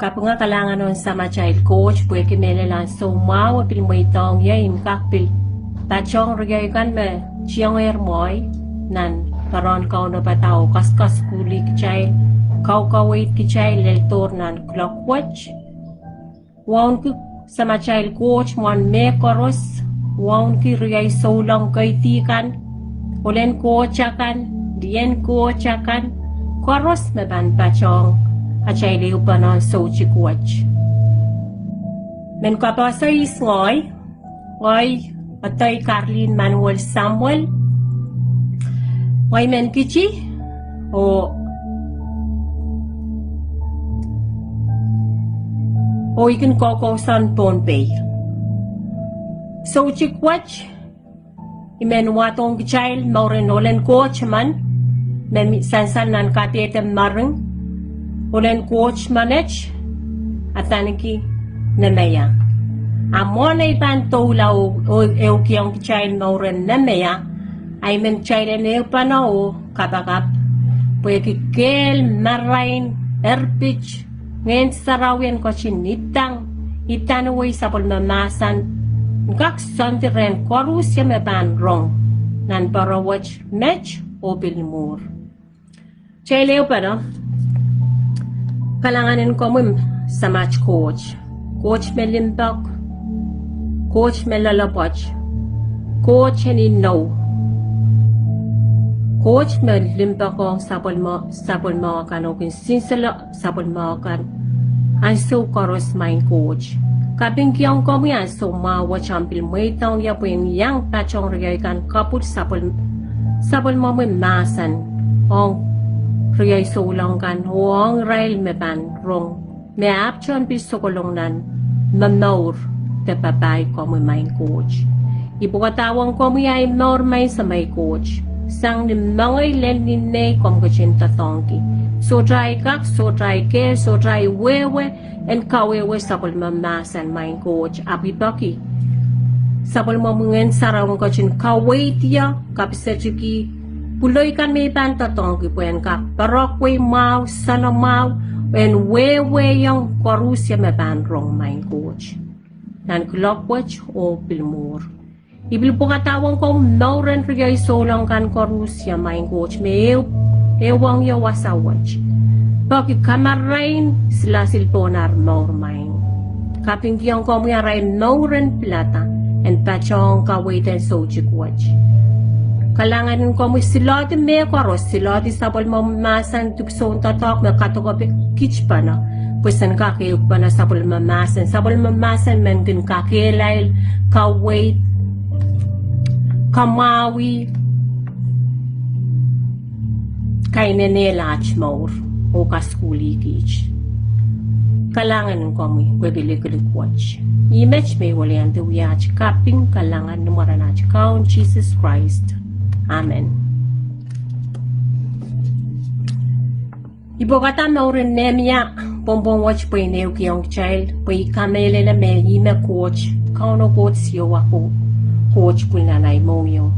Kapag nga kalangan nun sa mga child coach, pwede melelan so mawa pilmoitong yain kakpil. Tachong rigay kan me, chiyong ermoy, nan karon kau na patao kaskas kuli kichai, kau kawait kichai leltor nan clockwatch. Waun ki sa mga child coach, muan me koros, waun ki rigay so lang kay tikan, ulen kochakan, dien kochakan, koros me ban pachong. At siya iliw pa ng sochikwatch. Men Ardaserksihs ngoy, atoy Karleen Manuel Samuel, ngoy men kichi, o ikin koko san Pohnpei. Sochikwatch, imen watong kichil, maurenolen coach man, men sansan nan katietem marang, ulen coach manage at taniki Nehmaia. Amo na ipan tulaw o eukiyong child mauren Nehmaia ay men child na panao kapakap pwede kehl, marain, erpich ngayon sarawin ko sinitang itanaway sa pulmamasan kaksantiren korusya meban rong nan parawach match o bilmur. Child pa no? Kalanganin ko mo sa match coach. Coach may limbak. Coach may lalapach. Coach any no. Coach may limbak ko sapol mo kanokin sinsala sapol mo kan. Ang so koros main coach. Kaping kiyang ko mo yan so mawa champil mo itong ya po yung yang pachong rigay kan kaput sapol mo masan. Ong Riyay sulang kan huwang rail me ban rong me apchon piso kolong nan mamaur te papay ko mo main coach. Ibu katawang ko mo yay maur may sa may coach. Sang ni mga ilen ninay kom kachinta tongki. So dry kak, so dry kehl, so dry wewe, and kawewe sa kulmamasan main coach. Api baki. Sa kulmamungan sarawang kachin kawait ya kapisachuki puloy kan may pantatong kipuyan ka parokwe mau sana mau and wewe yung korusya may panrong main coach nan clockwatch o bilmur ibil po katawang ko nauren rigay solang kan korusya main coach may ewang yawasawach paki kamarain sila silponar maur main kaping kiyang ko mga rain nauren plata and pachong kawaitan sochikwatch kalangan ko mo silodi me koros silodi sabol mo masan tukson tatok me katokopi kichpa na pusan kakiyuk pa na sabol mamasan men kin kakilay kawait kamawi kay nenelach maur o kaskuli kich kalangan ko mo kwebilik watch image me wali ang duwiahki kaping kalangan numaranach kaun Jesus Christ. Amen. Ibu kata maurin Nehmaia pompong watch po ineo kiyong child po ikamele na meli me coach kauno coach siyo ako coach po nanay mo yung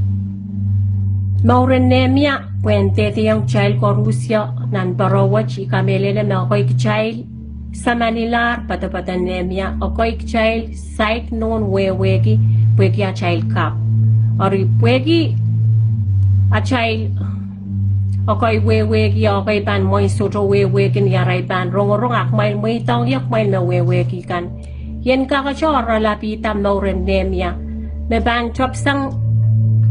maurin Nehmaia po entete yung child ko Rusya nan barawatch ikamele na me ako child sa Manila patapatan Nehmaia ako child site noon weweki po kya child cup or pwegi a child okay weweki okay pan moy soto weweki yaray pan rong akmay mo itong yakmay na weweki kan yen kakachora lapita mauren Nehmaia me ban chopsang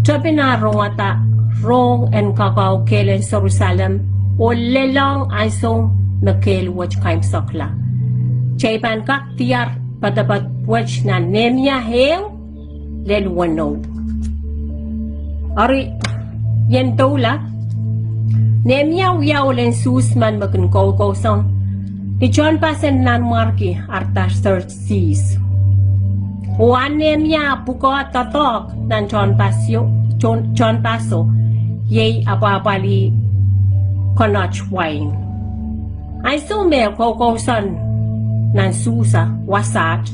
chopinarong ata rong and kakao kehl in Serusalem o lelong aysong na kehl watch kaim sokla chay pan kak tiyar patapat watch na Nehmaia hew lelwano ari yen tola Nehmaia uyawlen susman makin kawkawsang ni John pasen nanmwarki Ardaserksihs Juan Nehmaia puko tatok nan John paso yay apapali konach wine ay sume kawkawsan nan susa wasat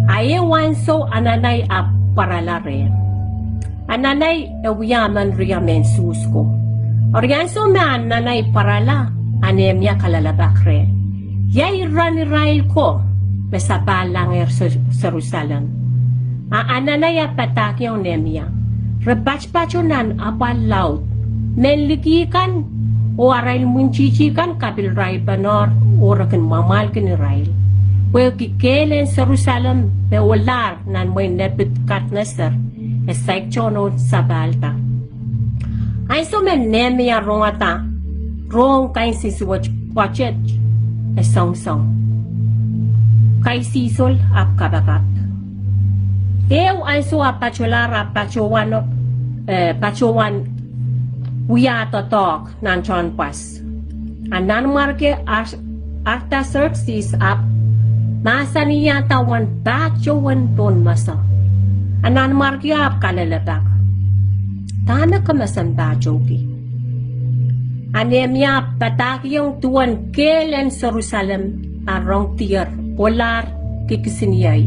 ay wanso ananay ap paralare ananay ewiyaman riyamen susko. Oryanso man nanay parala, Nehmaia kalalabakre. Yay ran Israel ko, mesapal lang Serusalem. Ananaya patak yung Nehemiah. Repach-pachunan apalaud. Menlikikan o aral munchichikan kabil rai banor orakan mamalkan Israel. Well kehl en Serusalem me walar nan moy nepit katnaser esaik chono sabalta. Ay so men Nehemiah rongata rong kain siswach pachet esong-song. Kay sisol ap kabakat. Ew ay so apachular apachuwan wiewiahki nan chonpas. Nanmwarki Ardaserksihs ap masaniya tawan pachuwan don masa. Nanmwarki ap kalalabak. Tana kamasan pachoki. Nehemiah pataki yung tuwan kehl en Serusalem arong tiyer polar kikisiniyay.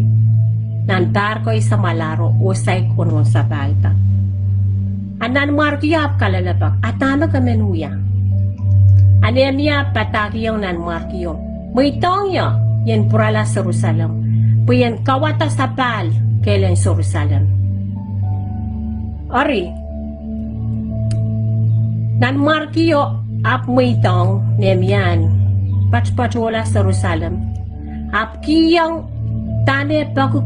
Nantar ko sa malaro o say kuno sa balta. Nanmwarki ap kalalabak at tama kamenuya. Nehemiah pataki yung nanmwarki yung. Muitong yo, yan purala Serusalem. Puyan kauwada sapahl kehl en Serusalem. Ori, nanmwarki yo ap muitong Nehemiah patpatola Serusalem. Ap kiyang tane bagu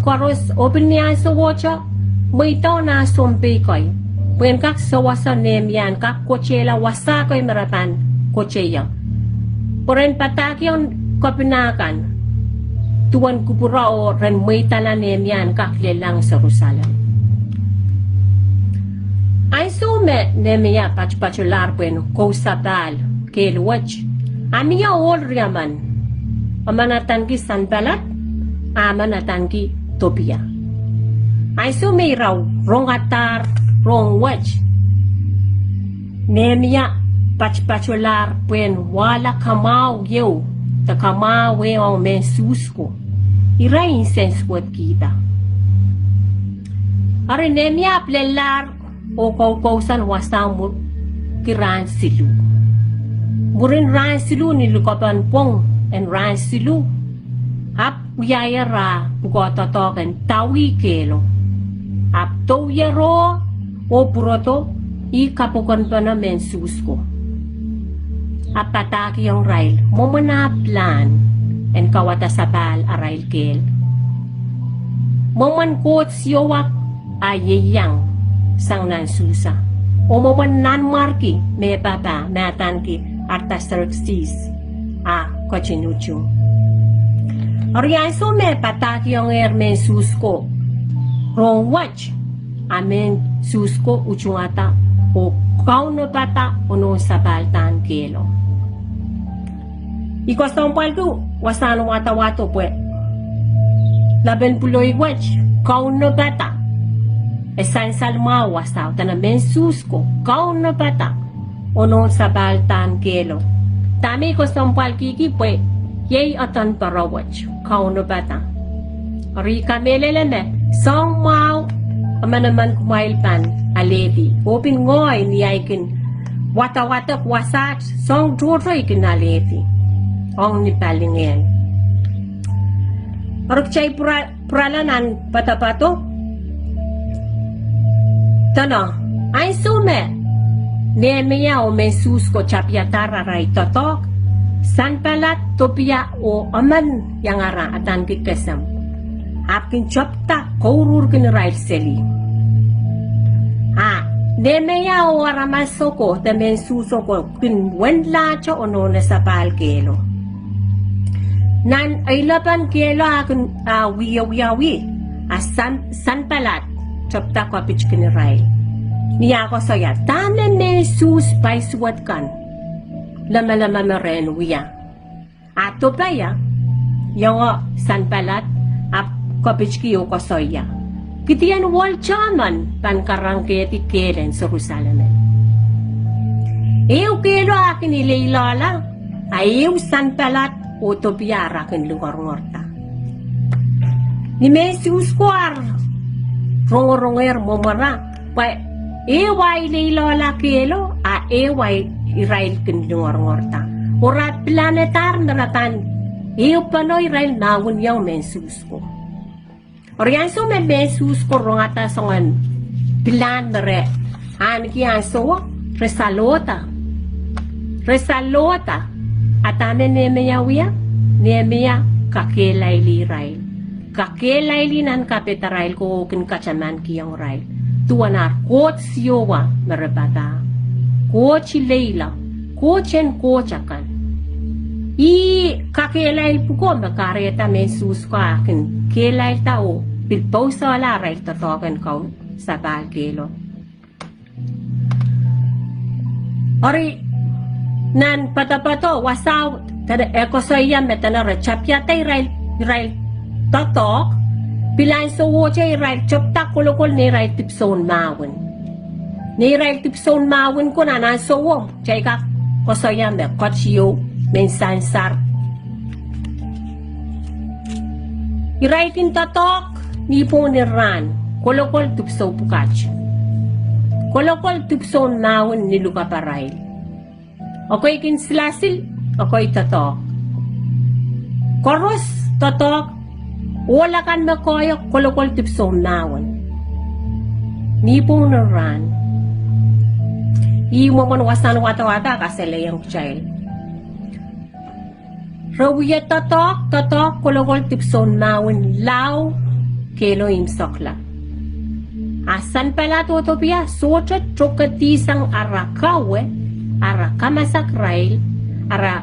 koros open niya sa wacha muitong na sounpwong koy. Puyan kak sa wasa Nehemiah kak kochela wasa koy maratan kocheya. Puren pataki yung kapinakan tuwan kupura o ren muitala Nehemiah kak lelang Serusalem. Ay sume Nehemiah patpachular puyan sapahl kehl wach. Aniya ol riyaman. Amanatan ki sanbalat, amanatan ki topia. Ay sume raw rong atar rong wach. Nehemiah patpachular puyan wala kamau yew ta kamau ang mensusko. Ira insenswat kita. Ari Nehemiah plelar o kausan wasang kiran silu. Burin ran silu ni lukapan pong en ran silu. Ap uyaya ra bukototoken tawi kelo. Ap to yero o puroto i kapukan pa na mensusko. Ap pataki yung rail momanaplan en kawata sapahl arail kehl. Moman kot siyowak ayeyang sang nansusa. O moman nanmwarki me baba matanki Ardaserksihs kochinuchu. Oriay so me pataki yung men susko. Rong wach amen susko uchungata o kauno pata uno sabaltan kelo. Iko sounpar ko wasano wata-wato pwe. Laben puloy wach kauno pata. Esan salma wasaw tanamen susko kauno pata. Uno sabaltan kelo. Tami ko sounpar kiki pwe. Yay atan parawach. Kauno bata. Rika meleleme. Song mau. Amanaman kumailpan. Alevi. Opin ngoy niyaikin. Wata-wata wasat. Song turoy kin alevi. Ong nipalingin. Arukchay pralanan patapato. Tano. Ay sume. Nehemiah o mensus ko chapyatara ray totok. Sanpalat topia o aman yang ara atan kikesam. Apkin chopta kourur kin ray seli. Nehemiah o aramasoko te mensusoko kin wenlacho ono na sapahl kelo. Nan ailapan kelo akin wiewiahki. Sanpalat chopta kopich kin ray. Niya ko saya, tame mensus paisuat kan. Lama-lama meren wiya. Ato pa ya, yung sanpalat ap kopichki o kosoya. Kitiyan wal chaman pankarangketi kelen Serusalem. Ew kelo akin ilailala, ayaw sanpalat o topiyara akin lugar-ngorta. Ni mensus ko rongoronger momara, eway leilola kelo, eway Israel kinungor-ngorta. Ora planetar naratan. Iyo pano Israel nawon yaw mensus ko. Oriyan so may mensus ko rongata songan plan nare. Anki anso resalota. Resalota. Atane Nehmaia wiya. Nehmaia kakelaili Israel. Kakelaili nan kapitarail ko kin kachaman kiyang Israel. Tuanar kot siyowa merebata. Kochi leila. Kochen kochakan. I kakelail puko makareta mensus ko akin. Kelail tao. Pilpausa wala Israel tatokan kau sapahl kelo. Ori nan patapato wasaw tada koasoiepen metana rechapya tay Israel tatok pilan so woche Israel chapta kolokol ni Israel tipson mawin ni Israel tipson mawin ko na so wo chay ka koasoiepen kochiyo mensansar Israel tin tatok ni po ni ran kolokol tipso pukach kolokol tipson mawin ni luka parail ako'y kinslasil, ako'y tatok. Koros, tatok, wala kan makoyok, kolokol tipson nawan. Nipong naran. Imo man wasan wata-wata kasi layang child. Rawiya tatok, kolokol tipson nawan, law, kelo imsokla. Asan pala totopia, socha chokatisang arakawe, ara kamasak Israel, ara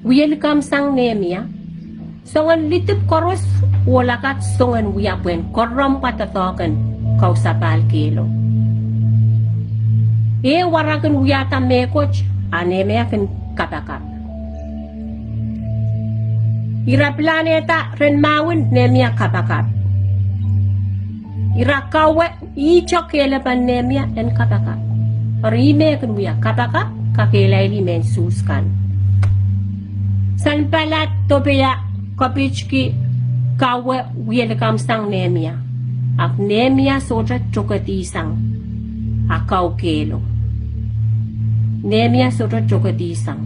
welcome sang Nehmaia. Songan litip koros walakat songan wiyapuen korom patatokan kau sapahl kelo. Warakan wiyata mekoch Nehmaia kan kapakap. Ira planeta ren mawin Nehmaia kapakap. Ira kawe ichok kelepan Nehmaia en kapakap. Rime kan wiya kapaka kakelaili mensuskan. San palat topea kapichki kawe welcome sang Nehmaia. Ak Nehmaia soja chokatisang akaw kelo. Nehmaia soja chokatisang.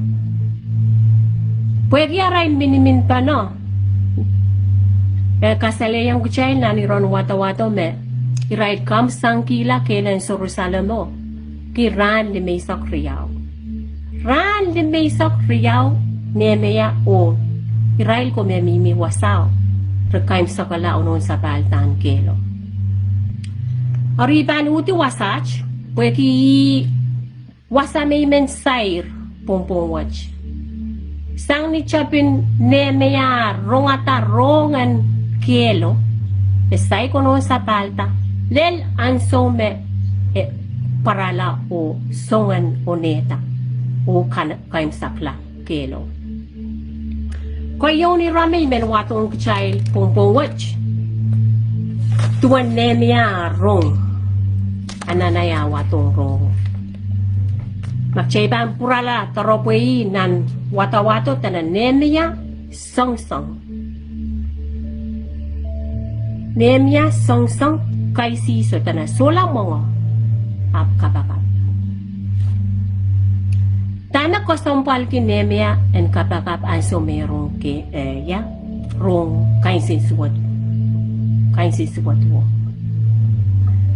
Pwede aray minimin pa no. Kasale yung kuchay na ni ron wata-wato me. Iray kam sang kila kailan Serusalem mo. Ran limaysok riyaw. Ran limaysok riyaw Nehmaia o Israel ko may mimiwasaw. Rekaim sa kala unon sa paltan kelo. Ariban uti wasach pwede wasa may mensair pumpungwach. Sang ni chapin Nehmaia rongata rongan kelo. Esay ko noon sa palta. Lel ansome parala o songan oneta o kaim sakla kelo. Koyaw ni Ramay menwatong child pumpungwach. Tuan Nehmaia rong. Ananaya watong rong. Magchayban purala taropwei nan watawato tanan Nehmaia song-song. Nehmaia song-song kaisi so tanan sola mongo. Kapakap. Tanak ko sampal ki Nehmaia en kapakap anso merong ke rong kain sinsuwat wo.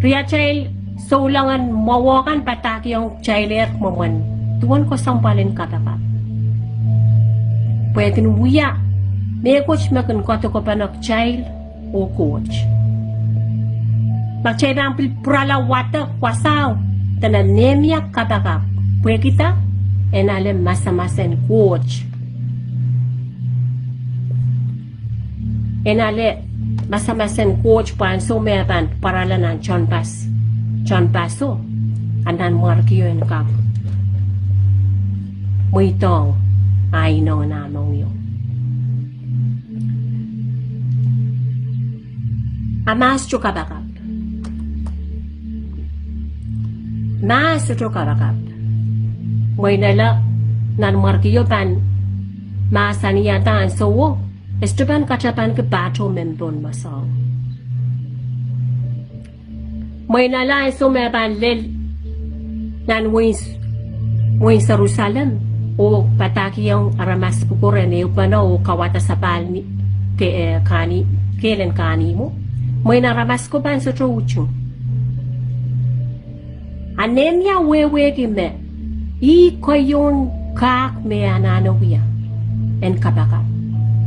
Ria child so langan mawakan pataki yung chiler maman tuwan ko sampalin kapakap. Pwede nuya may coach makan koto ko panak child o coach. Magchay rampil prala wata kwasaw tanan Nehmaia kapakap. Pwede kita enale masa-masen coach. Enale masa-masen coach pan so mepan parala nan John paso nanmwarki yun kap. Muitong ay no namong yun. Amas chukabakap. Mas chukabakap. May nala nanmwarki yun pan masaniyata ang sowo. Esteban kacapan ke bato membron masang. May nala so meban lel nan wins Mo Serusalem o pataki yung aramas pukure ne upana o kawata sapahl ni kani kelen kani mo naramas ko ban sa truchu anemia wewe gime I koyon kak me ananawia en kabaka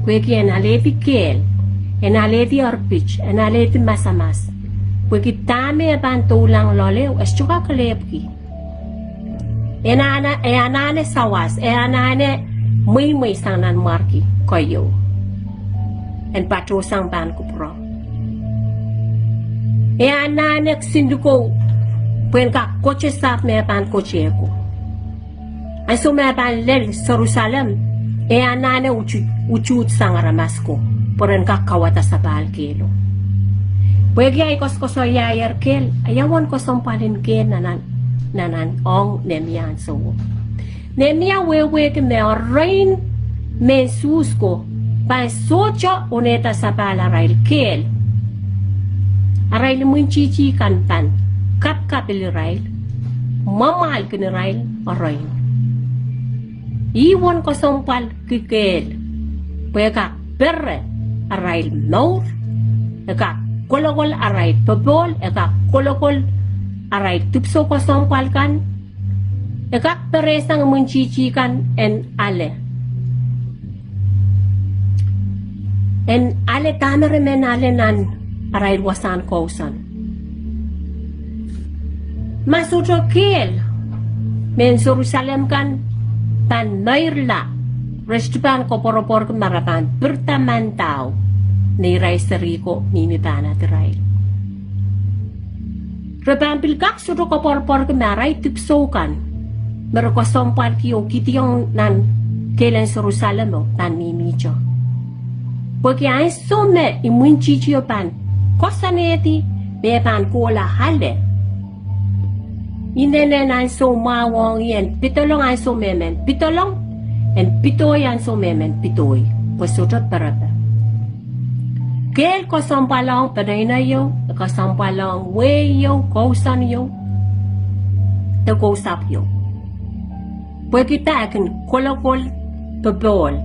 kweki en aleti kehl en aleti arpich en aleti masamas kweki tame ban tulang loleu estuka kalepki anane sawas anane muy sang nanmwarki koyo en patro sang ban kupro anane sinduko puen ka koche sap me ban koche ko aso me ban lel Serusalem anane uchut sang ramasko poren ka kawata sapahl kelo pwegi ay kosoi ayer kehl ayawan ko sampalin ken nanan ong Nehmaia so Nehmaia wewe ke me rain me susko pa socha oneta sapahl arail kehl arail munchichi kan pan kap rail mamal ken rail arail iwan ko sampal ke kehl pweka perre arail mour eka kolokol arail pobol eka kolokol aray tupso ko sampal kan ekak peresang mencici kan en ale tamere men ale nan aray wasan kausan masutro kehl men Serusalem kan tan mairla restupan ko poropor marapan bertamantau ni ray seriko ni mipana tiray Repampil kak sudo ko por maray tipsokan. Merko sompar kiyo kitiyong nan kelen Serusalem o tan mimicho. Porque ay some imunchichio pan kosaneti be pan kola hale. Inene nan so mawong yen pitolong ay so memen pitolong en pitoy an so memen pitoy. Posotot parata. Kehl ko sampalong panayna yo, ko sampalong way yo, kausan yo, te kausap yo. Pwede kita akin kolokol pebol,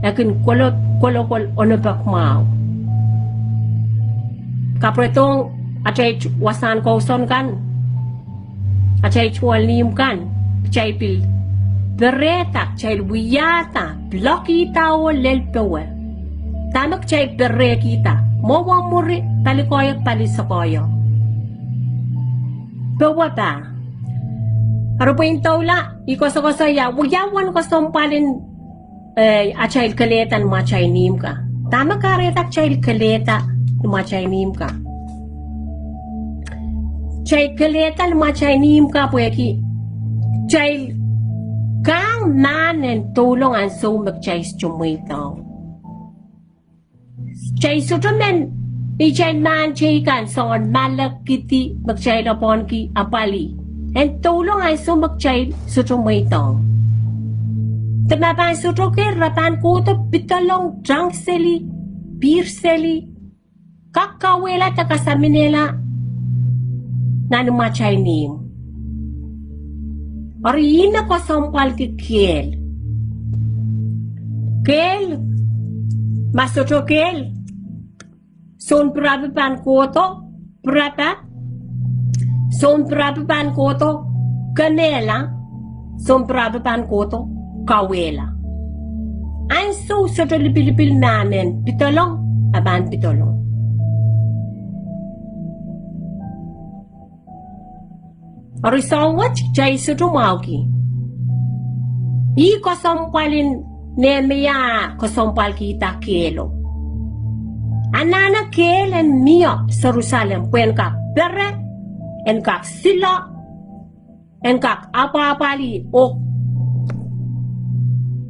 akin kolokol onabakmaw. Kapretong achay wasan kausan kan, achay chwalim kan, achay pil bereta, achay wiyata, bloki tao lelpewe. Tamak chay perre kita, mawang muri talikoyak palisakoyo. Bawa ba? Pero po yung taula, ikosaya, wuyawan ko sampalin achay kaletan machay nim ka. Tamak karetak chay kaleta machay nim ka. Chay kaleta machay nim ka pweki. Chay kang manen tulong ang sumak chay sumitaw. Chay sutramen ichay man chay kan son malakiti magchay lapon ki apali en tulong ay sumakchay sutrumay-tong tamapan sutroke rapan kuto pitalong drunk seli beer seli kakawela takasaminela nanumachay nim orina ko sampal ki kehl masutro kehl son prapapan koto prapa son prapapan koto kanela son prapapan koto kawela an so sutro lipilipil namin pitolong aban pitolong orisawat chay sutro mauki I kosampalin Nehmaia kosampal kita kelo Anana kehl en mio Serusalem kwen kak bere en kak sila en kak apa-apali o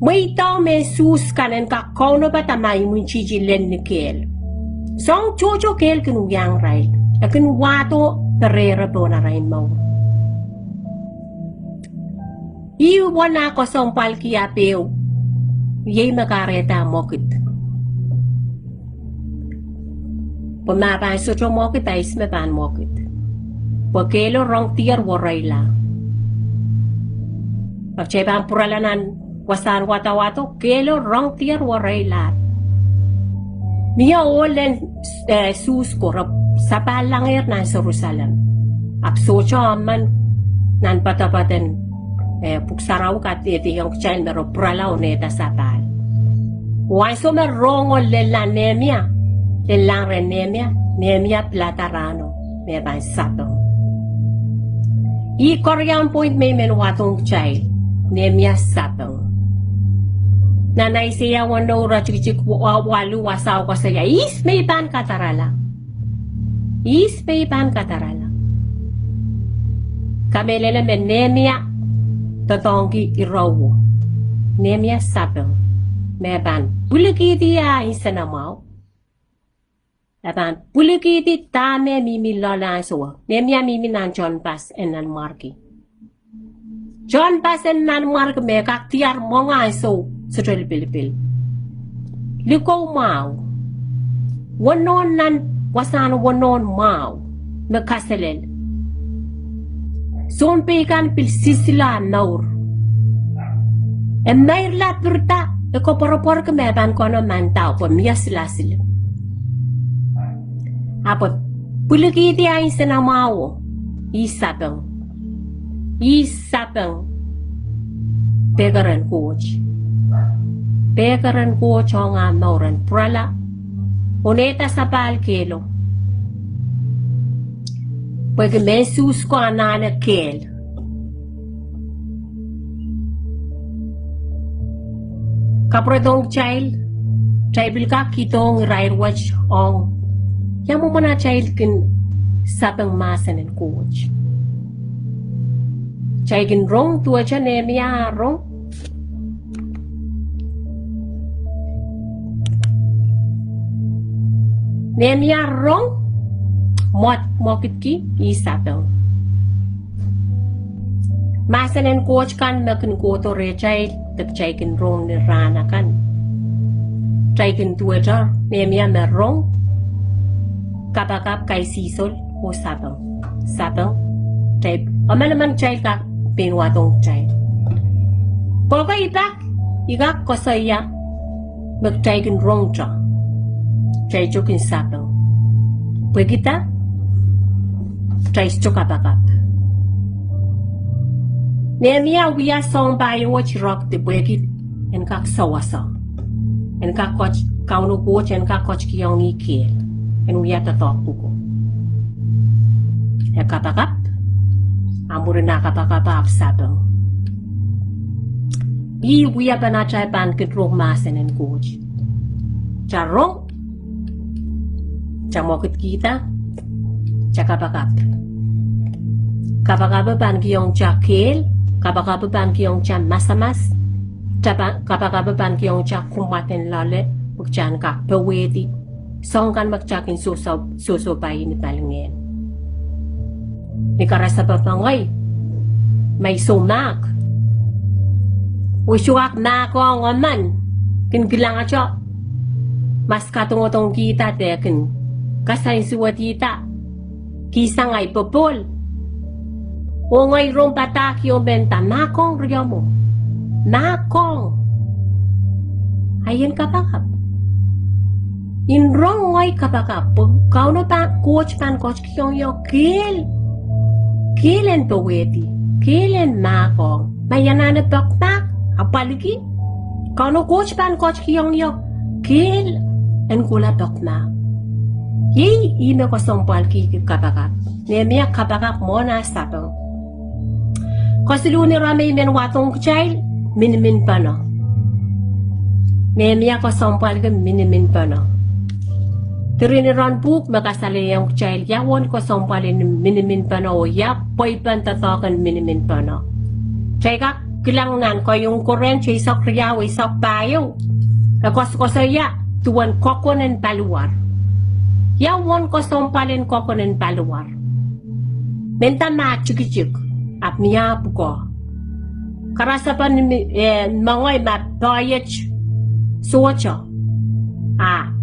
may tao me sus kan en kak kauno ba tamay munchiji len ni kehl song chocho kehl kinu yang rail akin wato perera po na rain mau iwana kosampal kia peo yay makareta mokit Pemapan sutro mokit ay ismepan mokit. Wakelo rong tiar warayla. Pagcebang puralanan wasan watawato kelo rong tier waray lat. Niya olen sus korap sapahl langir nan Serusalem. Apsocho man nan patapaten puksaraw kat iti yung chain mero puralaw neta sapahl. Wan so merong lela Nehemia. Lelang ren Nehemia platarano. Meban satong. I korean point may menwatong child. Nehemia satong. Nanay siya wano rachik walu wasaw ko saya. Is may pan katarala. Is may pan katarala. Kamelele men Nehemia totongki irawo. Nehemia satong. Meban bulukiti ya isanamaw. Meban bulukiti tame mimi lola so. Nehemia mimi nan John Pass and nanmwarki. John Pass and nanmwarki me kak tiar monga so. Setel pilipil. Liko mau. Wanon nan wasan wanon mau. Mekaselel. Sounpwong kan pil sisila naur. Mair la perta. Eko poropor ke meban kono mantau po mia sila sila. Apa puliki ti ay senamao. Isapeng. Pegaran coach. Pegaran coach ang mauran prala. Uneta sapahl kelo. Pwede mesus ko anana kehl. Kaprodong child. Tribal ka kitong rairwatch ong. Yang mo na child kin sapang masan and coach. Child kin rong tuwa siya Nehemia rong. Nehemia rong mokit ki isapel. Masan and coach kan makin koto re child tak child rong ni rana kan. Child tuwa Nehemia me rong kapakap kay sisol o sapel. Child amanaman child ka pinwatong child. Poko igak kosoi mag child rong cha. Chay chokin sapahl. Pwegita, chay chokapakap. Nehemia wiya song bayo wach rock de pwegit en kak sawasa. En kak koch kauno coach en kak koch kiyong kehl. En wiya tatok puko. E kapakap, amurin na kapakap sapahl. I wiya pa na chay pan kitrong masen en coach. Charong, Camokit kita, cakapakap. Kapakababan kiyong cha kehl, kapakababan kiyong cha masamas, kapakababan kiyong cha kumaten lale, pagchan ka pawedi, songkan magchakin susobay ni palingin. Ni karasa pa pangay, may sumak. Usyuak na ako ang aman, kingilang atyo. Mas katungotong kita tekin. Kasay suwatita, kisang ay popol. O ngay rong patak yung benta, makong riyo mo. Makong. Ayan kapakap. In rong ngay kapakap, kau no pa coach kiyong yung kehl. Kehlen paweti, kehlen makong. Mayanan na bakmak, apaligi. Kau no coach kiyong yung kehl. En kula bakmak. Yei ime ko sompal ki kapakap. Nehemia kapakap mo na sapang. Kosiluni ramay menwatong child, minimin pa no. Nehemia ko sompal ki minimin pa no. Tiriniran buk makasali yung child, yawon ko sompalin minimin pa no. Ya poipan tatokan minimin pa no. Chayka kilangnan ko yung kurent, isok riyaw, isok bayo. Kosaya, tuwan kokonen paluar. Yawon ko sompalin kokonen paluar. Benta ma chuk ap niya ko. Karasapan mangay mapayach socho.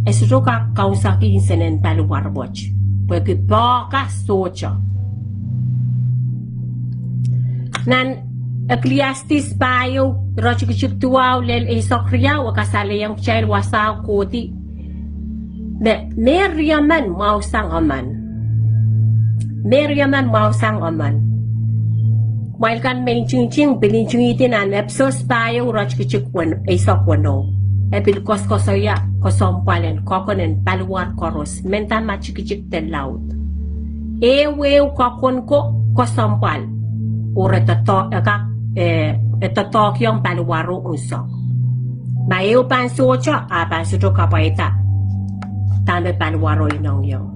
Esro ka kausaki insenen paluar watch. Pwede pa ka socho. Nan Ecclesiastes payo rochik tuaw lel isokriya wakasali yang child wasaw koti. Meriaman mausang aman. Meriaman mausang aman. While kan main ching bilin chungitin an epsos payo rochik wan isok wano. Ebil koskosoya kosompalen kokonen palwar koros menta machikik telaut. Ewe kokon ko kosompal. Ora tato tatok yung palwaro usok. Mayo pansocho pansocho kapaita. Tame palwaro inong yung.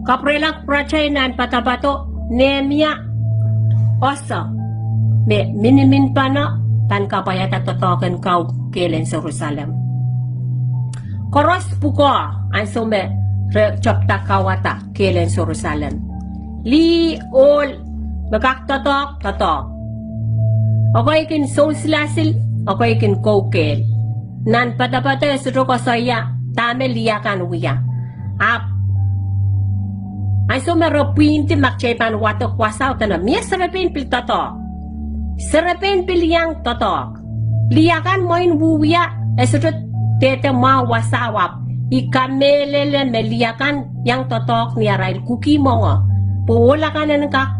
Kaprelak prachay nan patapato Nehmaia oso me minimin pa na tan kapayata totoken kau kelen Serusalem. Koros puko anso me chapta kawata kelen Serusalem. Li ol magkaktotok ako ikin soslasil ako ikin kokel nan patapata sudo kosoi tame liakan wiya ap ay so meropwinti makchepan watok wasaw tanam miya sarapin pil totok sarapin pil yang totok liakan moin wuya sudo tete ma wasawap ikamelele meliakan yang totok ni arail kuki mongo pola kanan ka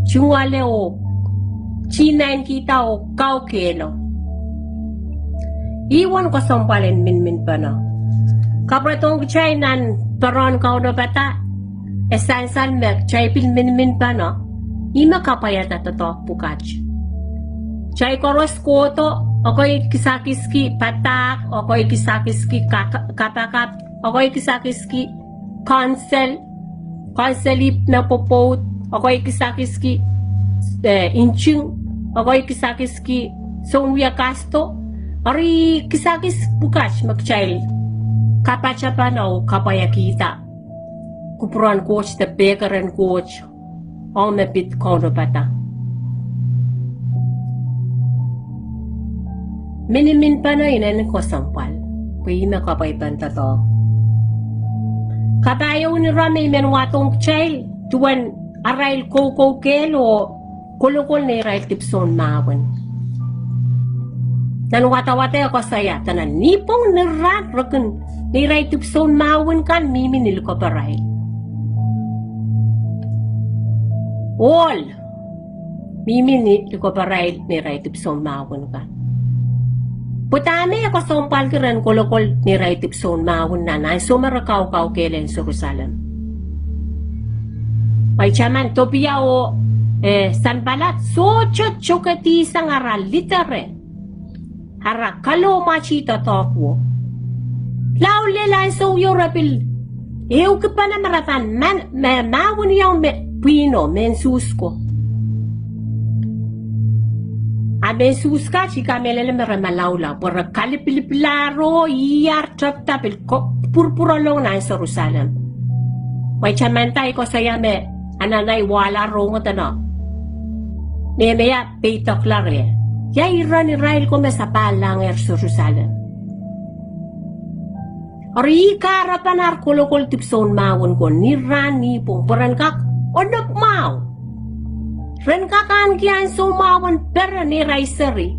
chungwale o chinain kita o kau kelo iwan ko sompalen min pa na kapratong chay nan paron kau na bata esan mek chay pil min pa na ima kapayat na totok pukach chay koros koto ako'y kisakiski patak ako'y kisakiski kapakap ako'y kisakiski konselip na popot ako'y kisakiski inching ako'y kisakiski sounwiyakasto ari kisakis pukach magchail kapachapan o kapayakita kupuran coach the baker and coach on the bit kono bata minimin pa na inan ko sampal pwede kapaypan tato kabayo ni Rami menwatong child duwen arail kehl o kulukul ni rail tipson mawan nan wata-wata ako saya tanan nipong nirat roken ni rail tipson mawan kan mimi niluko parail all mimi niluko parail ni rail tipson mawan kan putame ako sompal kiran kulukul ni rail tipson mawan nanay sumarakaw kelen Serusalem may chaman topia o sanbalat socho chokati sang aralitare hara kalo machi totokwo laule lai so yorapil eu kepana maratan man mawun yang me pino mensusko aben suska chika melele meramalaula por kalipilipilaro iyar chapta pil purpurolong na Serusalem may chamantay ko saya me ananay wala rongo tano Nehmaia peitok lare ya iran Israel ko me sapahl lang Serusalem ori karapan ar kolokol tipson mawon ko niran ni pong peran kak onok mau ren kakan kian so mawon pera ni raiseri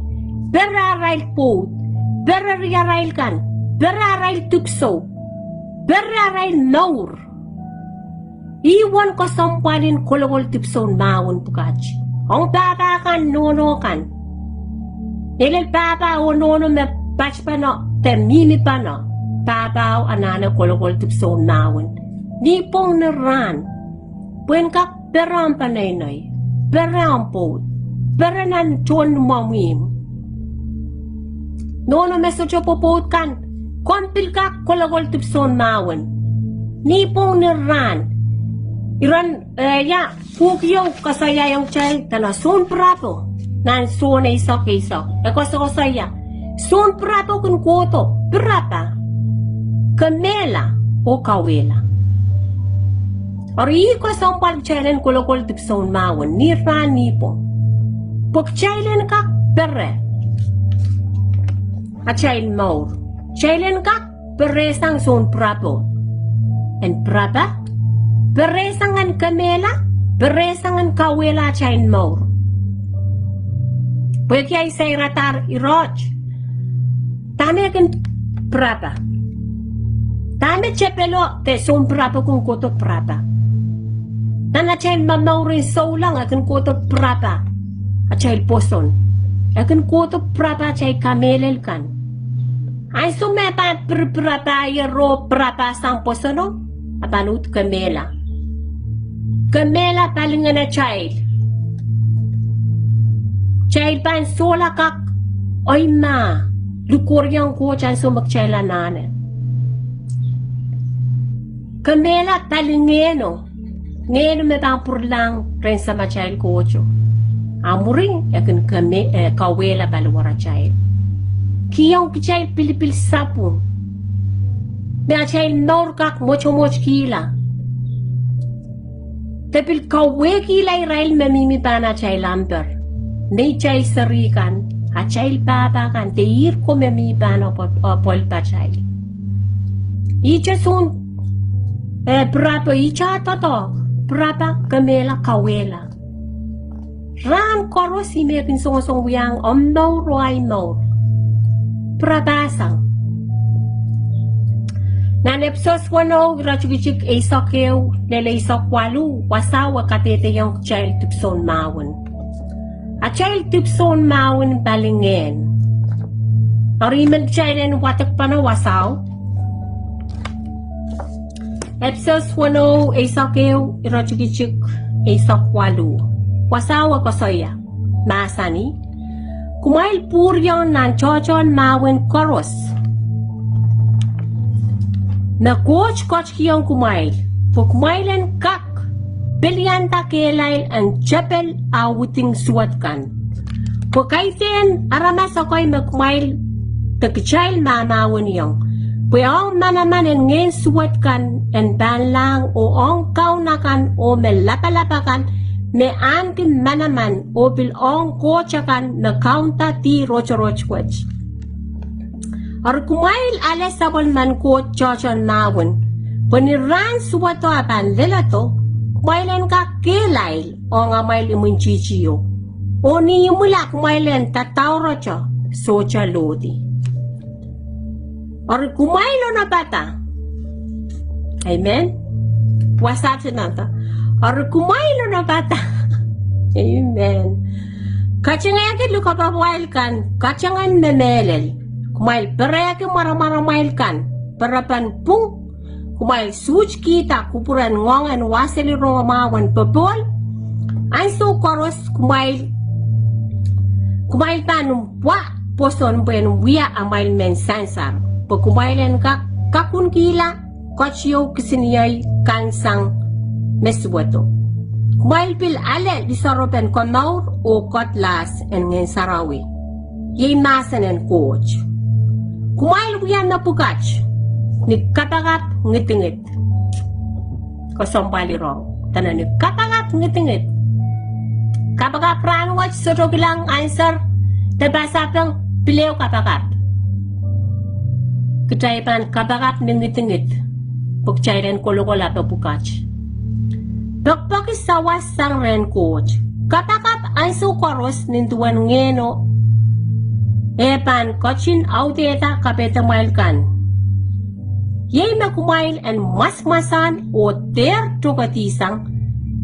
pera rail pot pera rail kan pera rail tipso pera rail naur iwan ko sampalin kolokol tipson mawon pukach ang baba kan nono kan nilil baba o nono me batch pa no te mimi pa no baba o anana kolokol tipson mawon nipong naran puen kak peram panay peram pot peranan chon mamim nono me socho popot kan kompil kak kolokol tipson mawon nipong naran iran ya pukyo kasaya yung child tala son prato nan son isok kosaya son prato kun koto prata kamela o kawela ori ko sampal chailen kolokol tipson mawon ni rani po pok chailen ka perre a child maur chailen ka perre sang son prato en prata beresangan kamela, beresangan kawela chain maur. Pwede ay sa iratar iroj. Tame akin prata. Tame chepelo te son prata kung koto prata. Nanachail mamaurin so lang akin koto prata. Achail poson. Akin koto prata chay kamelel kan. Ay sumepa prata yero prata sang posono. Apanut kamela. Kamela talingan na child. Child pan sola kak. Oy ma. Lukuryang ko chan sumakchayla nane. Kamela talingeno. Ngeno me bang purlang prensa ma child ko cho. Amuring yakin kawela balwara child. Kiyong child pilipil sapu. Me a child nor kak mocho kila. Tapil kawe kila irail mamimi pana child amper. Nei child sarikan. A child papa kan te ir come mi bano pol pa child. Icha sun prato icha toto prapa kamela kawela. Ram koro si mekin song wiyang no roi no. Prabasang. Nanepsos wano grachugichik isokeu nele isokwalu wasawa katete yung child tipson mawon. A child tipson mawon balingen. Ariman child en wadekpene wasaw. Epsos wano isokeu grachugichik isokwalu. Wasawa kosoya. Masani. Kumail puryon nan chochon mawon koros. Na coach kiyong kumail. Pukmailan kak. Bilyanta kelail ang chapel awuting suwatkan. Pukaiten aramas ako'y magkumail. Tagchail mamawon yung. Puyong manaman en ngayon suwatkan en banlang o ong kaunakan o melapalapakan me ankin manaman o bilong kochakan na kaunta ti rochorochwach. Ar kumail alas sabon man ko chochon mawon. Paniran suwato apan lelato, kumailan ka kelail o nga mail imunchichiyo. O ni mula kumailan tatawro cho, socha lodi. Ar kumailo na bata. Amen? Wasat na to. Ar kumailo na bata. Amen. Kachangayan luka papail kan, kachangan memelel. Kumail peraya ke marah-marah kan, perapan pung, kumail suj kita kupuran ngongan waseli rongomawan pebol, anso koros kumail tanum wa poson ben wia amail men sansar, pekumbailan kakun kila, kachyo kisiniyay kansang meswato. Kumail pil ale disaropen komaur o kotlas en ngen sarawi, yay masan en coach. Kumail wiyan na pugach, ni katagat ngitingit. Kosompali rong, tanan ni katagat ngitingit. Kapagat pranwach soto bilang answer, tabasapang pileo kapagat. Kitaipan kapagat ngitingit, pagchairen kolokola pa pugach. Pagpakis sawas sang ren coach, kapagat anso koros nintuan ngeno, epan kochin auteta kapeta mailkan. Yay makumail and masmasan o ter tokatisang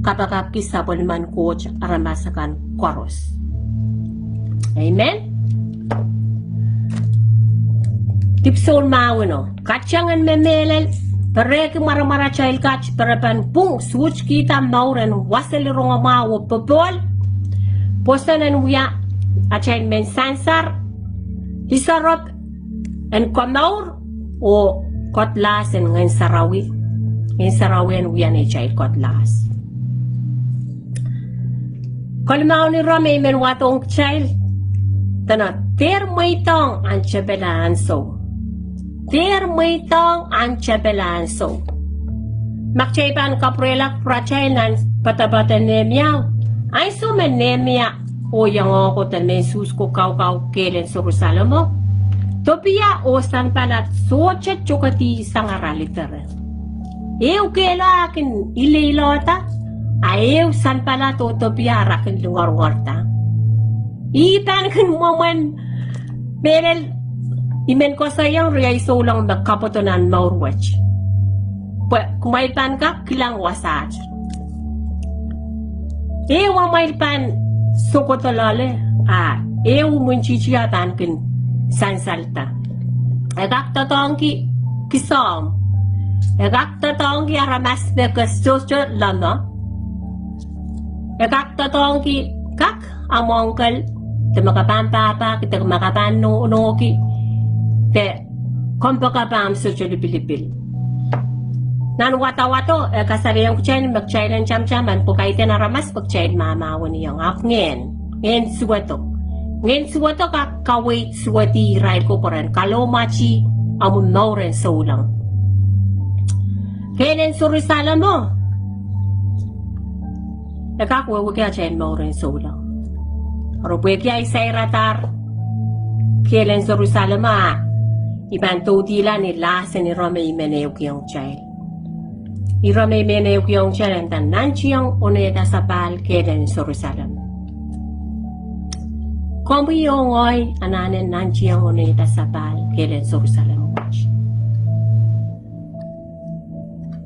kapakap kisabon man coach aramasakan koros. Amen? Tipson mawano. Kachangan memelel. Pereki maramara child catch perapan pung switch kita mauren waselirong mawo pebol. Postanan wiya a child men sansar. Hisarop en komaur o kotlas en ngayon sarawi. Ngayon sarawi en wiyan e child kotlas. Kalmao ni Rome men watong child. Tana, ter maitong ang chabelanso. Ter maitong ang chabelanso. Makchaipan kaprelak prachail nan patabatan Nehmaia. Ay sumen Nehmaia. O yang ako talmen susko kaukaw kelen Serusalem mo. Topia o sampalat socha chokati sangaralitara. Eu kela akin ilailota. Ayaw sampalat o topia rakin lungar-warta. Ipan kan momen belel imen kosoi yang riay solang magkapotonan maurwach. Kumaipan ka kilang wasaj. Wamailpan sokotolale munchichiatan kin sansalta. Egak totongki kisom. Egak totongki aramas bekas lama. Egak totongki kak amongkal te makapampa kita makapan no ki te kompakapam socho lipilipil. Nan wata-wato kasari yang kuchain magchailan cham-chaman po kaiten aramas pagchain mamawan niyang ngayon suwato ka kawait suwati rail ko poran kalomachi amun nauren saulang kenen Serusalem mo nakakwa kaya chain nauren saulang arupwe kaya isay ratar kenen Serusalem iban tutila ni lasa ni Rome imenew kiyong chain Irame mene ukiyong charan tan nanchiyang oneta sapahl keden Serusalem. Kombi yongoy ananen nanchiyang oneta sapahl keden Serusalem.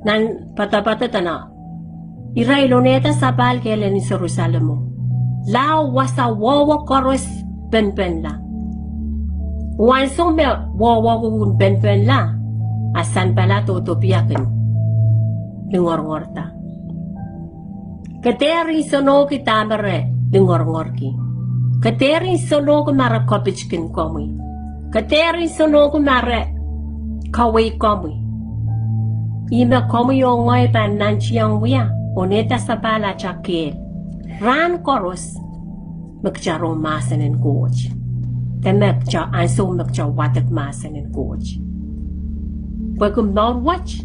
Nan patapata tana. Iray loneta sapahl keden Serusalem. Lao wasa wawa koros benben la. Wansong me wawa wun benben la. Asan pala tutupiakin. Lingor-ngorta. Kateri sono kita mere lingor-ngorki. Kateri sono kumara kopichkin komi. Kateri sono kumara kawai komi. Ima komi yongoy pan nanchiyang wia oneta sapala cha kehl. Ran koros magcharo masanin coach. Temekcha anso magcha watak masanin coach. Pagkum not watch.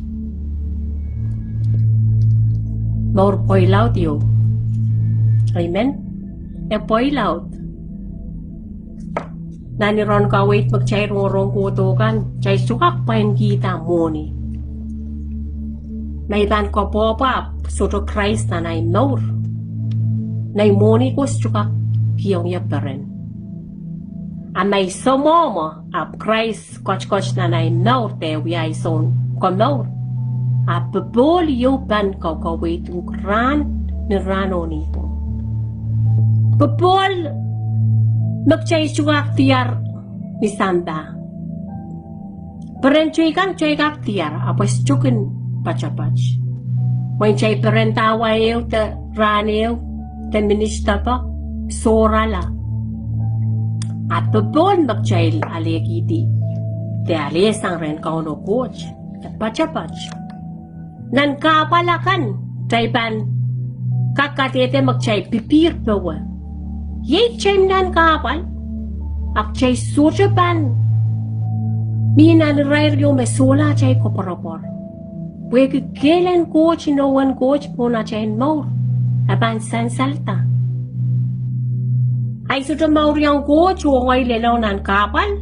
Maur poilaut yo. Amen? Poilaut. Nani ron ka wait magchay rong kutukan. Chay sukak pain kita moni. Naitan ko po pa. Soto Christ na nai maur. Nai moni ko sukak kiyong yaparen. Amay somomo ap Christ koch na nai maur te wiyay son ko maur. Apabol yopan kau waitung ran ni rano nito. Papol magchay suwak tiar ni samba. Peren cuy kak tiar apos cukin pacapach. May chay peren tawa ew te raneo te minista pa sorala. At papol magchay alekiti te alesang ren kau no coach te pacapach. Nan kapalakan, chaypan kakatete magchay pipir bawa. Yay chay nan kapal, ak chay surjapan. Minan rayo me sola chay koporapor. Pwede kailan coach inawan coach po na chay maur, apan san salta. Ay suta maur yung coach wangay lelaw nan kapal.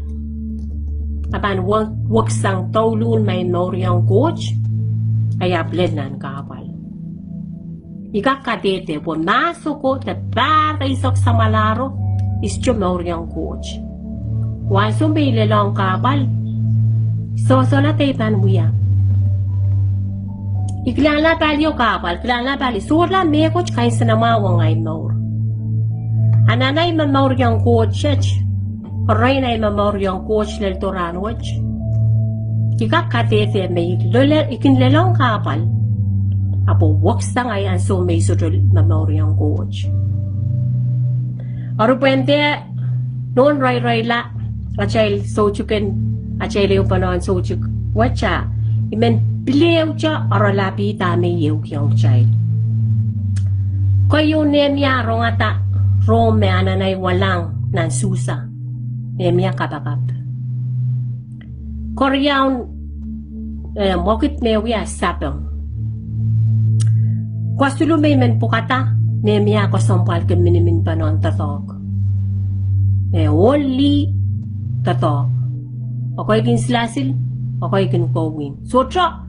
Apan waksang taulun may maur yung coach. Kaya blenan kapal. Ikakadete po naso ko te karaieisek sa malaro isyo mauryang coach. Wanso may lelang kapal. Sosola tepan muya. Iklala palyo kapal, klala pali surla me coach kain sa namawang ay maur. Ananay mamauryang coach chach. Oray na mamauryang coach lel toranwach. Ikakatete may ikinlelang kapal. Apo waksa ngay ang so may sudol mamauriyang coach. Arupwente, noon ray la, achayl sochuken, achayl yung panon sochuk, wacha, imen pilew cha oaralapi tame yew kiyong chay. Kayo Nehmaia rongata, rome ananay walang nan susa, Nehmaia kapakap. Koryawn mokit mewi sapeng. Kwasulo may men pukata Nehmaia ko sampal ken minimin panon tatok. Only tatok. Ako'y kinslasil, ako'y kinkowin. Sotra,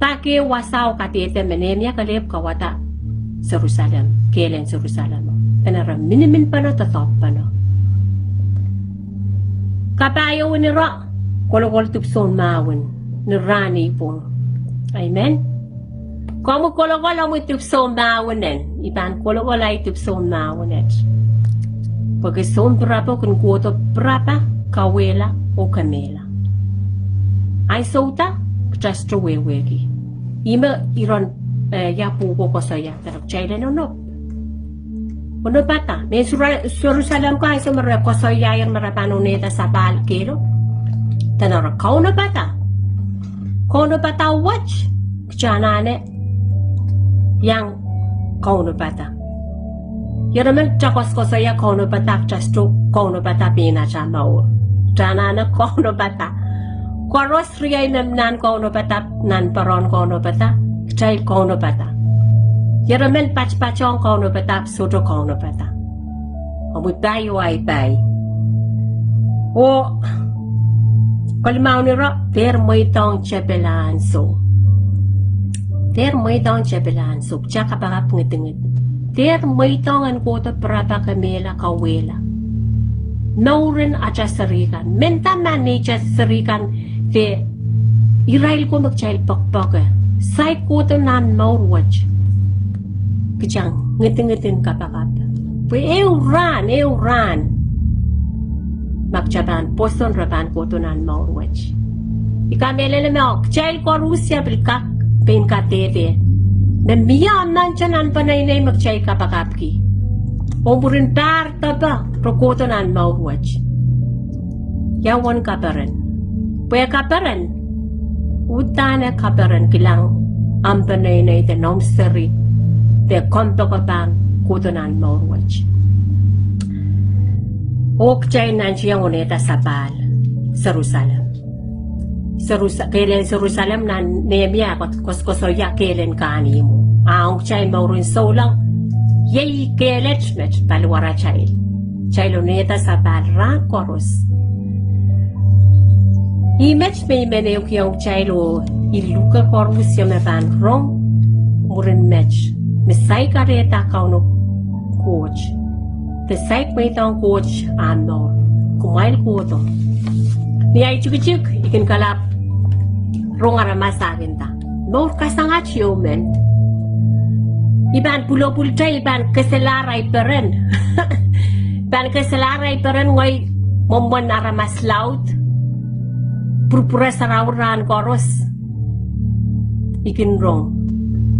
pake wasaw katete Nehmaia kalep kawata Serusalem, kelen Serusalem. Tanara minimin panon tatok panon. kapayo ni ra kolokol tupson mawin ni rani po. Amen. Kamu kolokol mo tupson mawin iban kolokol ay tupson mawin pag sounpar po kung kuto prapa kawela o kamela. Ay sota just to wiewiahki. Ima iron yapu ko kosoi tarap chile no. Ono bata, may Serusalem ko ay sa mga kosoi yung marapano neta sapahl kehl. Tanara kauno bata. Kauno bata watch. Kachanane. Yang kauno bata. Yaraman chakos kosoi kauno bata just to kauno bata pina chamao. Chanane kauno bata. Koros riyay nan kauno bata nan paron kauno bata. Kachay kauno bata. Yaramen pachong kauno bata soto kauno bata. Amu tayo ay bay. O kalmao ni ra ter moitong chepelan so. Ter moitong chepelan so chaka para pungit. Ter moitong an kota prapa kamela kawela. Naurin aja sarikan. Menta manager sarikan te irail ko magchail pakpaka. Sai kota nan maurwatch. Kacang ngitin kapakap. Pwe euran. Magchaban poson raban kotonan maurwatch. Ikamele na mo kchail ko Rusya bilkak pen ka tete. Namiya nanchanan panay magchay kapakapki. Omburin tarta ba prokotonan maurwatch. Yawan kaparan. Pwe kaparan. Utana kaparan kilang ampanay na ite nomsari. Te kompakapang kotonan maurwatch. Okchay nanchiyang uneta sapahl. Serusalem. Serusalem na Nehmaia koskosoya kehlen kani mo. Okchay maurin solang. Yei kehlet met palwara chay. Chay luneta sapahl ra koros. Imech may meneo kiyong chay lo iluka korus yung mevan rong. Murin mech. Mesai kareta kauno coach. The site may tong coach ano. Kumail ko to. Ni ay chuk ikin kalap. Rong aramas akin ta. Nor kasangat human. Iban pulo-pulta iban keselaray peren. Iban keselaray peren ngoy momon aramas laut. Purpura sarawran koros. Ikin rong.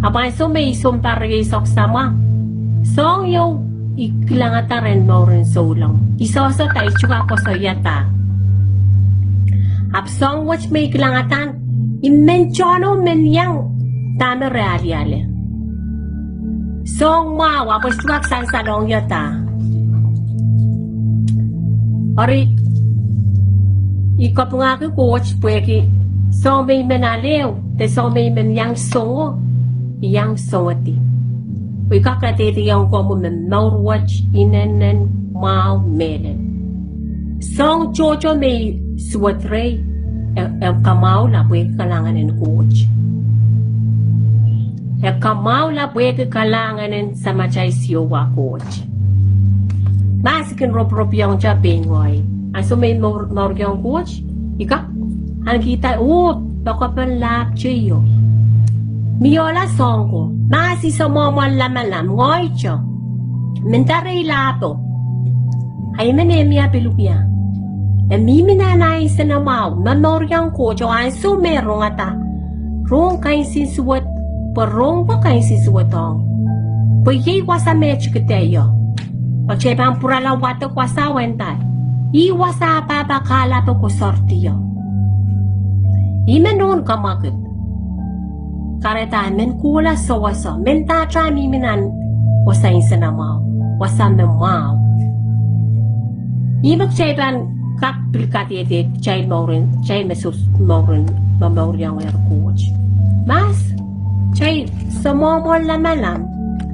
Abang so may sounpar isok sama. Song yo ikilangata rin mo rin so lang. Isoso tayo chuka koasoiepen. Apsong watch may ikilangatan. Imenchono men yang tame realiale. Song ma wapos chuka sansalong yata. Ori ikop nga ko coach pweki. So may menalew. Te so may men yang songo. Yang sawati. Ikakatiti yung komo men maurwatch inanen mau melen. Song chocho may suwatre kamau la pwede kalanganin coach. Kamau la pwede kalanganin sa machay siyowa coach. Masikin rop yung japingoy. Aso may maurgyong coach. Ika, ang kita, baka panlap chiyo. Miola songko, masi sa momon lamalam, ngoycho. Mentare ilapo. Ay Nehmaia pilupya. Mimi nanay sa namaw, mamoryang ko, jo an so merong ata. Rong kain sinsuwat, parong pa kain sinsuwatong. Pagay wasa mech kitayo. Pagchepang puralawato kwa sa wentay. Iwasa papakala po ko sortiyo. Imenon kamakit. Karetaan men kula sawasa men tatra miminan wasa insa namaw wasa memaw. Ibag chayban kak pilkati ete chay maurin chay mesus maurin mamauriang wer coach. Mas chay sa momol lamalam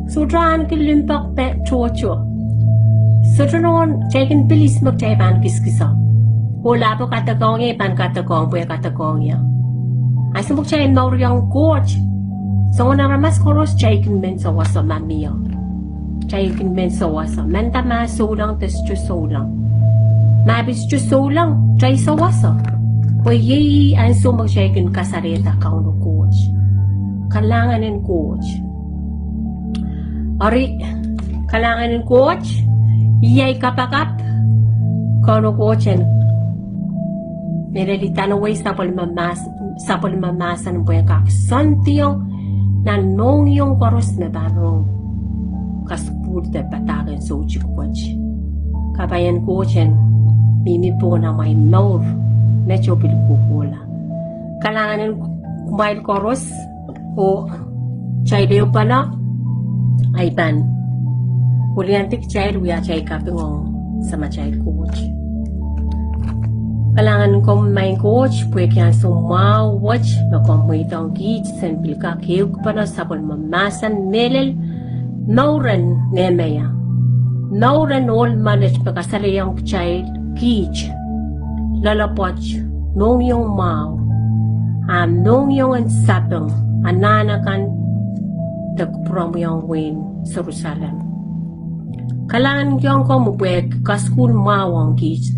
sudran kilimpak pe chocho. Sudran chaykin pilis mag chayban kiskisa. Wala po katakong pan katakong po katakong ya. Ay sumuk chay mauriang coach. So naramas koros chay kin men sa wasa mamiyo. Chay kin men sa wasa. Menta ma solang tes chu solang. Mabis juso lang, try sa wasa. Pwede ang sumagsyakin kasarita kauno coach. Kalanganin coach. Ari, kalanganin coach. Iyay kapakap. Kauno coach and merelita na way sapol mamasan po yung kaksantiyong nanong yung koros na barong kaspul de patagan so coach. Kabayan coach and mimi po na may maur medyo pilipupula. Kalanganin kumail koros o chay dayo pala ay pan. Uliantik chay luya chay kapingong sama chay coach. Kalangan ko may coach pwede yan sumawatch makomuitong kids and pilka kehl pa na sabon mamasan melel nauran Nehmaia. Nauran all manage pagkasalayang child kids lalapotch nung yung mau nung yung ansapang ananakan dagprom yung win Serusalem. Kalangan yung ko mubweg kaskul mawang kids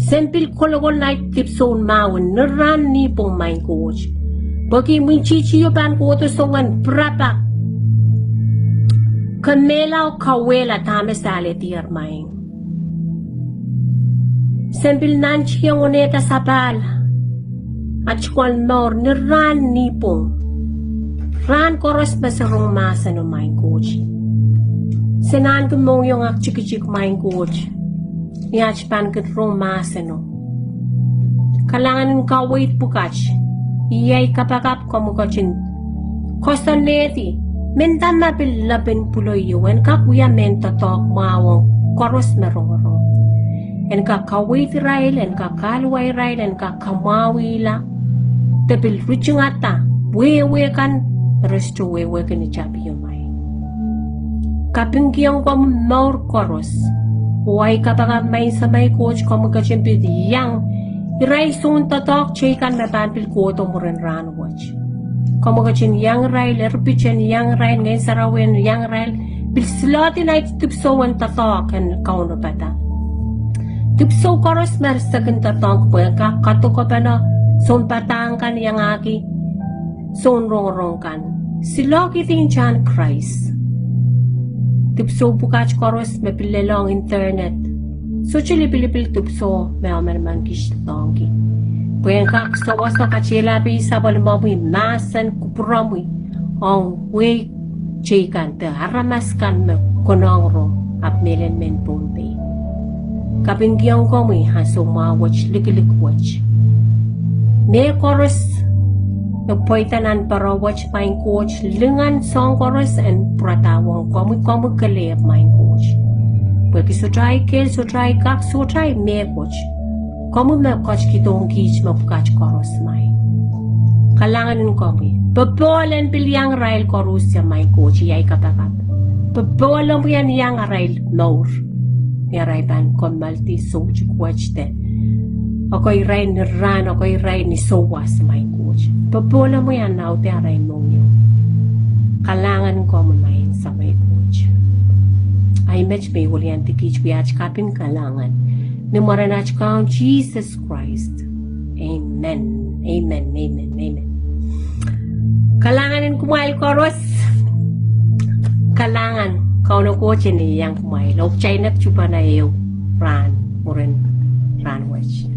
Sempil kologol night tipson mawon neran ni pong main coach. Bagi munchichi yopan ko to songan prapak. Kamelaw kawela tame sale tiar main. Sempil nanchi yung oneta sapahl. At chkwal nor neran ni pong. Ran koros basarong masa no main coach. Senan kumong yung ak chiki main coach. Yachpan katrong masano. Kalangan ng kawait pukach. Iyay kapakap kamukachin. Kosoneti. Mentan mapilapin puloy yuwen kakuya menta tok mawang koros merong. En kakawait rail en kakalway rail en kakamawila. Tapil ruchung ata. Wewe kan. Resto wewe kan ichapi yumay. Kapingyang kom maur koros. Huwag kapag may sabay coach ko magkachimpid yang iray soon tatok chikan na tanpil ko ito mo rin run watch. Kung magkachin yang rail, erpichin yang rail, ngayon sarawin yang rail, bilslatin ay tupsoan tatok and kauno pata. Tupso koros mersakin tatok po yung kakatuko pa na son patang kan yang aki, son rong kan. Sila kiting chan Christ. Tupso bukach koros may pilelong internet. So chili pilipil tupso may omerman kishlongi. Puyen kaksawas na kachilabi sa balmawi masan kupramoy. Ang way chikan te haramaskan me konongro ap melen men Pohnpei. Kapingyang komi haso mawach likilikwach. May koros nagpoitanan para watch main coach lengan song chorus and pratawang komu kalep main coach. Pwede so try kehl, so try kak, so try me coach. Komu me coach kitong kich mapukach chorus main. Kalangan ng komi. Pabolan pilyang rail chorus ya main coach yay kapakat. Pabolan mo yan yang rail maur. Yaray ban komalti so chukwach te. Ako'y ray ni ran, ako'y ray ni sowas main coach. Pabola mo yan na te aray mong yun. Kalangan ko mo main sa may coach. Ay match may hulihan tikich biyach kapin kalangan. Numaranach ka ang Jesus Christ. Amen. Amen. Amen. Amen. Kalanganin kumail koros. Kalangan. Kauno coach ni yang kumail. Ok chay na chupa na iyo. Ran. Murin. Ran watch.